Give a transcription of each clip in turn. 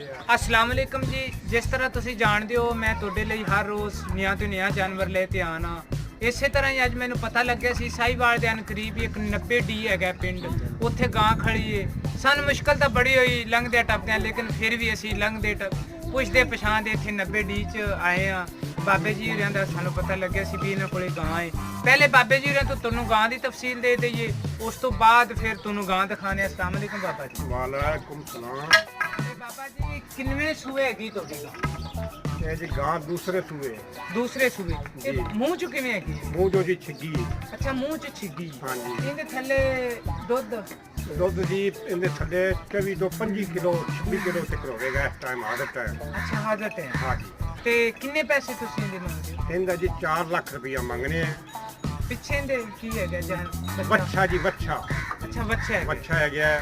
अस्सलाम वालेकुम जी। जिस तरह तुसी जानते हो मैं तुहाडे लई हर रोज़ नया तो नया जानवर लेके आना। इसे तरह ही अज मैनू पता लग्या सी साहिवाल दे करीब एक 90D है पिंड, उत्थे गां खड़ी है। सानू मुश्किल तो बड़ी हुई लंघदे टपदे, लेकिन फिर भी असी लंघदे पुछदे पछाणदे इत्थे 90D च आए हाँ। बाबे जी होरें दा सानू पता लग्या सी भी इन्हां कोले गां है। पहले बाबे जी होरें तो तुहानू गां दी तफसील दे दईए, उस तो बाद फिर तुहानू गां दिखाने। अस्सलाम वालेकुम बाबा जी। वालेकुम सलाम। बाबा जी किन्नवें सूए हैगी तुहाडी गां? ਇਹ ਜੀ ਗਾਂ ਦੂਸਰੇ ਸੂਏ दूसरे सूए जी। मूँह च किवें हैगी? ਮੂੰਹ ਜੋ ਜੀ ਛਿੱਗੀ अच्छा मूँह च छिगी। ਹਾਂਜੀ। ਇਹਦੇ ਥੱਲੇ ਦੁੱਧ ਦੁੱਧ ਜੀ ਇਹਦੇ ਥੱਲੇ 24 ਤੋਂ 25 ਕਿਲੋ 26 ਕਿਲੋ ਤੱਕ ਹੋਵੇਗਾ ਇਸ ਟਾਈਮ ਆਦਤ ਹੈ। ਅੱਛਾ ਹਾਜ਼ਤ ਹੈ। ਹਾਂਜੀ। ਤੇ ਕਿੰਨੇ ਪੈਸੇ ਤੁਸੀਂ ਇਹਦੇ ਮੰਗਦੇ ਹੋ? ਇਹਦਾ ਜੀ 4 ਲੱਖ ਰੁਪਇਆ ਮੰਗਣੇ ਆ। ਪਿੱਛੇ ਇਹਦੇ ਕੀ ਹੈਗਾ ਜਾਨ? ਬੱਚਾ ਜੀ ਬੱਚਾ ਅੱਛਾ ਬੱਚਾ ਹੈ। ਬੱਚਾ ਹੈਗਾ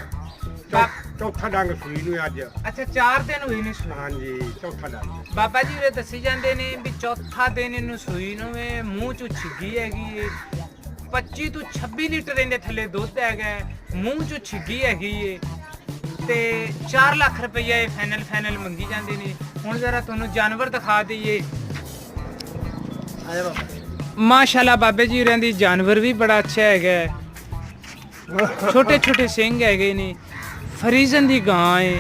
ਬਾ- ਚੌਥਾ ਡੰਗ ਸੂਈ ਨੂੰ ਅੱਜ। ਅੱਛਾ 4 ਦਿਨ ਹੋਏ ਨੇ ਸੂਈ। ਹਾਂਜੀ ਚੌਥਾ ਡੰਗ। ਬਾਬਾ ਜੀ ਉਹ ਦੱਸੀ ਜਾਂਦੇ ਨੇ ਵੀ ਚੌਥਾ ਦਿਨ ਇਹਨੂੰ ਸੂਈ ਨੂੰ ਵੇ, ਮੂੰਹ ਚ ਛਿੱਗੀ ਹੈਗੀ ਏ। 25 ਤੋਂ 26 ਲੀਟਰ ਇਹਦੇ ਥੱਲੇ ਦੁੱਧ ਹੈਗਾ, ਮੂੰਹ ਚ ਛਿੱਗੀ ਹੈਗੀ ਏ ਤੇ 4 ਲੱਖ ਰੁਪਈਆ ਇਹ ਫਾਈਨਲ ਮੰਗੀ ਜਾਂਦੇ ਨੇ। ਹੁਣ ਜ਼ਰਾ ਤੁਹਾਨੂੰ ਜਾਨਵਰ ਦਿਖਾ ਦਈਏ। ਮਾਸ਼ਾਅੱਲਾ ਬਾਬੇ ਜੀ ਹੋਰਾਂ ਦੀ ਜਾਨਵਰ ਵੀ ਬੜਾ ਅੱਛਾ ਹੈਗਾ, ਛੋਟੇ ਛੋਟੇ ਸਿੰਘ ਹੈਗੇ ਨੇ। ਫਰੀਜ਼ਨ ਦੀ ਗਾਂ ਏ,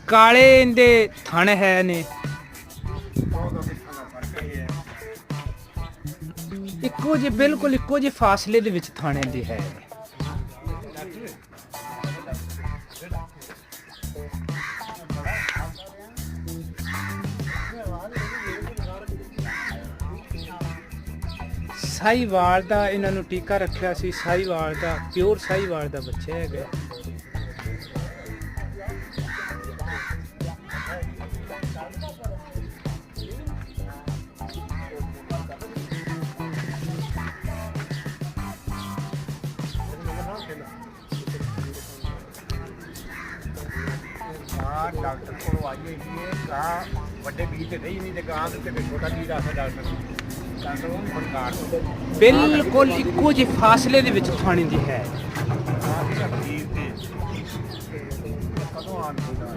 ਕਾਲੇ ਇਹਦੇ ਥਣ ਹੈ ਨੇ। ਇੱਕੋ ਜਿਹੇ ਬਿਲਕੁਲ ਇੱਕੋ ਜਿਹੇ ਫਾਸਲੇ ਦੇ ਵਿੱਚ ਥਾਣੇ ਦੀ ਹੈ। ਸਾਹੀਵਾਲ ਦਾ ਇਹਨਾਂ ਨੂੰ ਟੀਕਾ ਰੱਖਿਆ ਸੀ, ਸਾਹੀਵਾਲ ਦਾ ਪਿਓਰ ਸਾਹੀਵਾਲ ਦਾ ਬੱਚਾ ਹੈਗਾ। ਡਾਕਟਰ ਕੋਲ ਆਈਏ ਜੀ ਇਹ ਗਾਂ ਵੱਡੇ ਬੀਜ ਤੇ ਨਹੀਂ ਤੇ ਗਾਂ ਦੇ ਤੇ ਛੋਟਾ ਬੀਜ ਆਖਦਾ ਡਾਕਟਰ ਉਹ ਵੀ ਫਨਕਾਰ ਬਿਲਕੁਲ ਇੱਕੋ ਜਿਹੇ ਫਾਸਲੇ ਦੇ ਵਿੱਚ ਥਾਣੇ ਦੀ ਹੈ। ਗਾਂ ਦੀ ਬੀਜ ਤੇ ਕਦੋਂ ਆਣ ਹੁੰਦਾ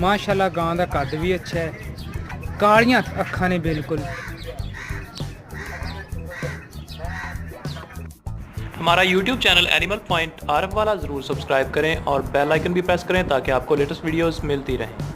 माशाल्लाह गां का कद भी अच्छा है, कालियां अखां ने बिल्कुल। हमारा YouTube चैनल एनिमल पॉइंट आरफ वाला ज़रूर सब्सक्राइब करें और बेल आइकन भी प्रेस करें ताकि आपको लेटेस्ट वीडियोस मिलती रहें।